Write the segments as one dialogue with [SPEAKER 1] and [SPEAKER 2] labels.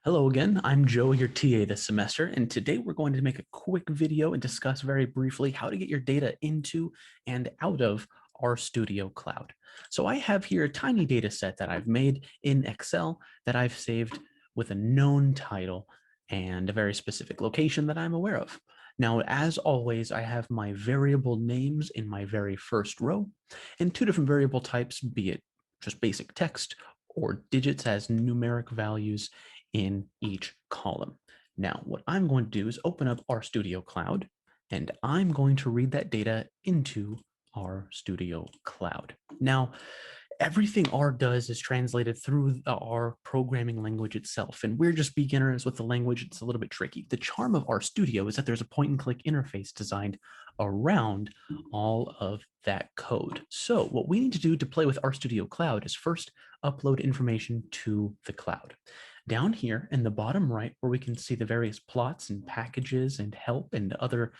[SPEAKER 1] Hello again, I'm Joe, your TA this semester, and today we're going to make a quick video and discuss very briefly how to get your data into and out of RStudio Cloud. So I have here a tiny data set that I've made in Excel that I've saved with a known title and a very specific location that I'm aware of. Now, as always, I have my variable names in my very first row and two different variable types, be it just basic text or digits as numeric values in each column. Now, what I'm going to do is open up RStudio Cloud, and I'm going to read that data into RStudio Cloud. Now, everything R does is translated through the R programming language itself, and we're just beginners with the language. It's a little bit tricky. The charm of RStudio is that there's a point-and-click interface designed around all of that code. So what we need to do to play with RStudio Cloud is first upload information to the cloud. Down here in the bottom right, where we can see the various plots and packages and help and other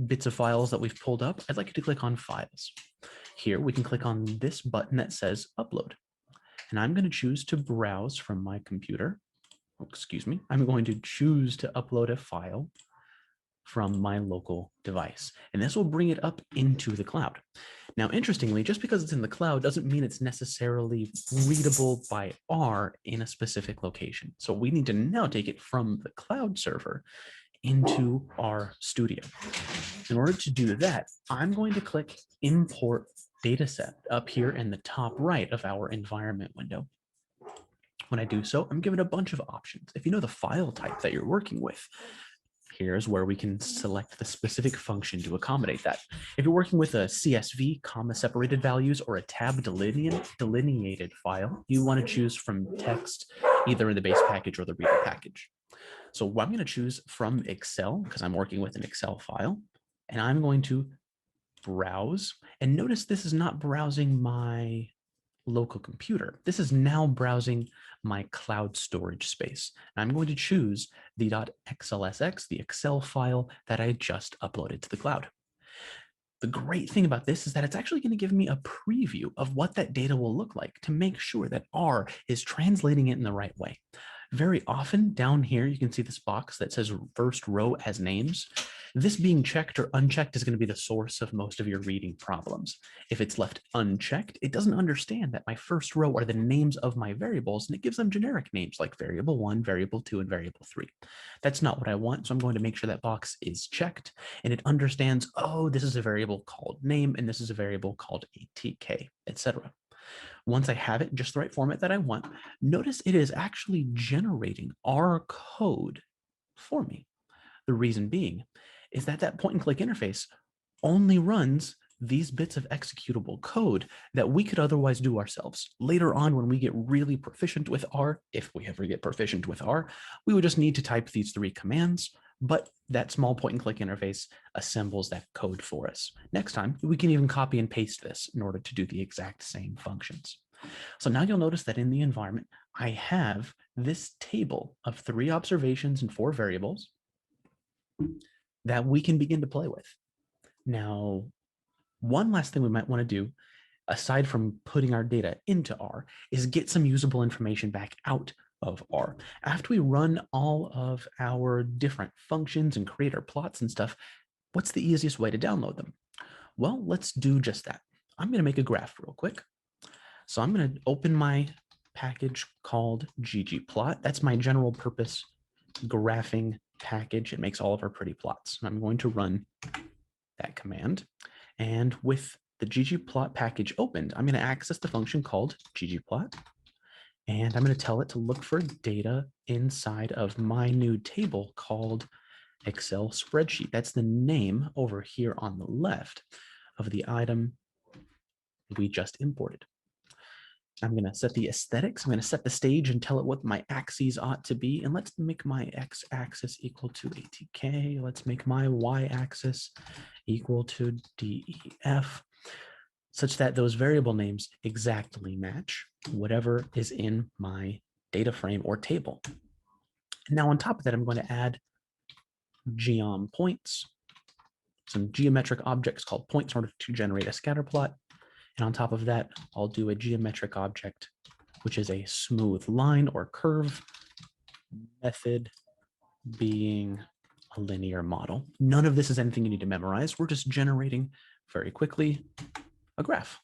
[SPEAKER 1] bits of files that we've pulled up, I'd like you to click on Files. Here we can click on this button that says Upload. And I'm going to choose to browse from my computer. Oh, excuse me. I'm going to choose to upload a file from my local device. And this will bring it up into the cloud. Now, interestingly, just because it's in the cloud doesn't mean it's necessarily readable by R in a specific location. So we need to now take it from the cloud server into RStudio. In order to do that, I'm going to click Import Dataset up here in the top right of our environment window. When I do so, I'm given a bunch of options. If you know the file type that you're working with, here's where we can select the specific function to accommodate that. If you're working with a CSV, comma separated values, or a tab delineated file, you want to choose from text, either in the base package or the reader package. So I'm going to choose from Excel because I'm working with an Excel file, and I'm going to browse. And notice this is not browsing my local computer. This is now browsing my cloud storage space. And I'm going to choose the .xlsx, the Excel file that I just uploaded to the cloud. The great thing about this is that it's actually going to give me a preview of what that data will look like to make sure that R is translating it in the right way. Very often down here, you can see this box that says first row as names. This being checked or unchecked is going to be the source of most of your reading problems. If it's left unchecked, it doesn't understand that my first row are the names of my variables, and it gives them generic names like variable 1, variable 2, and variable 3. That's not what I want, so I'm going to make sure that box is checked, and it understands, oh, this is a variable called name, and this is a variable called ATK, etc. Once I have it in just the right format that I want, notice it is actually generating R code for me. The reason being is that that point and click interface only runs these bits of executable code that we could otherwise do ourselves. Later on, when we get really proficient with R, if we ever get proficient with R, we would just need to type these 3 commands, but that small point and click interface assembles that code for us. Next time, we can even copy and paste this in order to do the exact same functions. So now you'll notice that in the environment, I have this table of 3 observations and 4 variables that we can begin to play with. Now, one last thing we might want to do, aside from putting our data into R, is get some usable information back out of R. After we run all of our different functions and create our plots and stuff, what's the easiest way to download them? Well, let's do just that. I'm going to make a graph real quick. So I'm going to open my package called ggplot. That's my general purpose graphing package. It makes all of our pretty plots. I'm going to run that command. And with the ggplot package opened, I'm going to access the function called ggplot. And I'm going to tell it to look for data inside of my new table called Excel spreadsheet. That's the name over here on the left of the item we just imported. I'm going to set the aesthetics. I'm going to set the stage and tell it what my axes ought to be. And let's make my x-axis equal to ATK. Let's make my y-axis equal to DEF, such that those variable names exactly match whatever is in my data frame or table. Now on top of that, I'm going to add geom points, some geometric objects called points in order to generate a scatter plot. And on top of that, I'll do a geometric object, which is a smooth line or curve method being a linear model. None of this is anything you need to memorize. We're just generating very quickly a graph.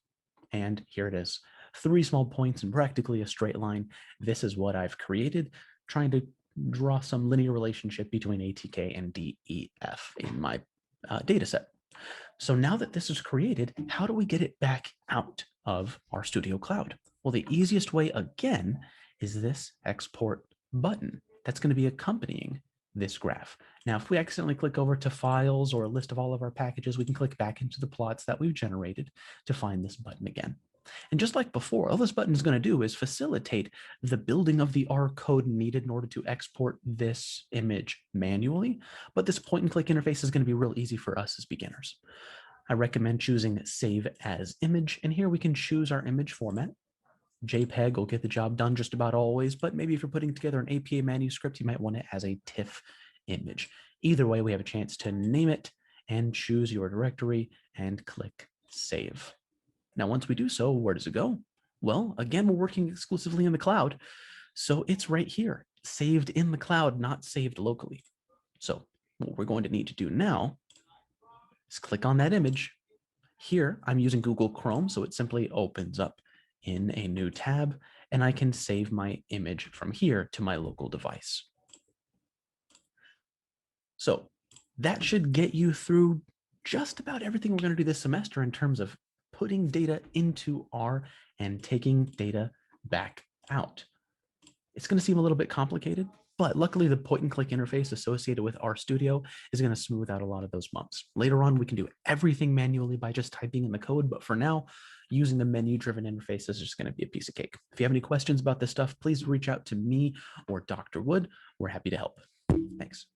[SPEAKER 1] And here it is. 3 small points and practically a straight line. This is what I've created, trying to draw some linear relationship between ATK and DEF in my data set. So now that this is created, how do we get it back out of RStudio Cloud? Well, the easiest way, again, is this export button that's going to be accompanying this graph. Now, if we accidentally click over to files or a list of all of our packages, we can click back into the plots that we've generated to find this button again. And just like before, all this button is going to do is facilitate the building of the R code needed in order to export this image manually. But this point and click interface is going to be real easy for us as beginners. I recommend choosing Save as Image, and here we can choose our image format. JPEG will get the job done just about always, but maybe if you're putting together an APA manuscript, you might want it as a TIFF image. Either way, we have a chance to name it and choose your directory and click Save. Now, once we do so, where does it go? Well, again, we're working exclusively in the cloud, so it's right here, saved in the cloud, not saved locally. So what we're going to need to do now is click on that image. Here, I'm using Google Chrome, so it simply opens up in a new tab, and I can save my image from here to my local device. So that should get you through just about everything we're going to do this semester in terms of putting data into R and taking data back out. It's going to seem a little bit complicated, but luckily the point and click interface associated with RStudio is going to smooth out a lot of those bumps. Later on, we can do everything manually by just typing in the code, but for now, using the menu-driven interface is just going to be a piece of cake. If you have any questions about this stuff, please reach out to me or Dr. Wood. We're happy to help. Thanks.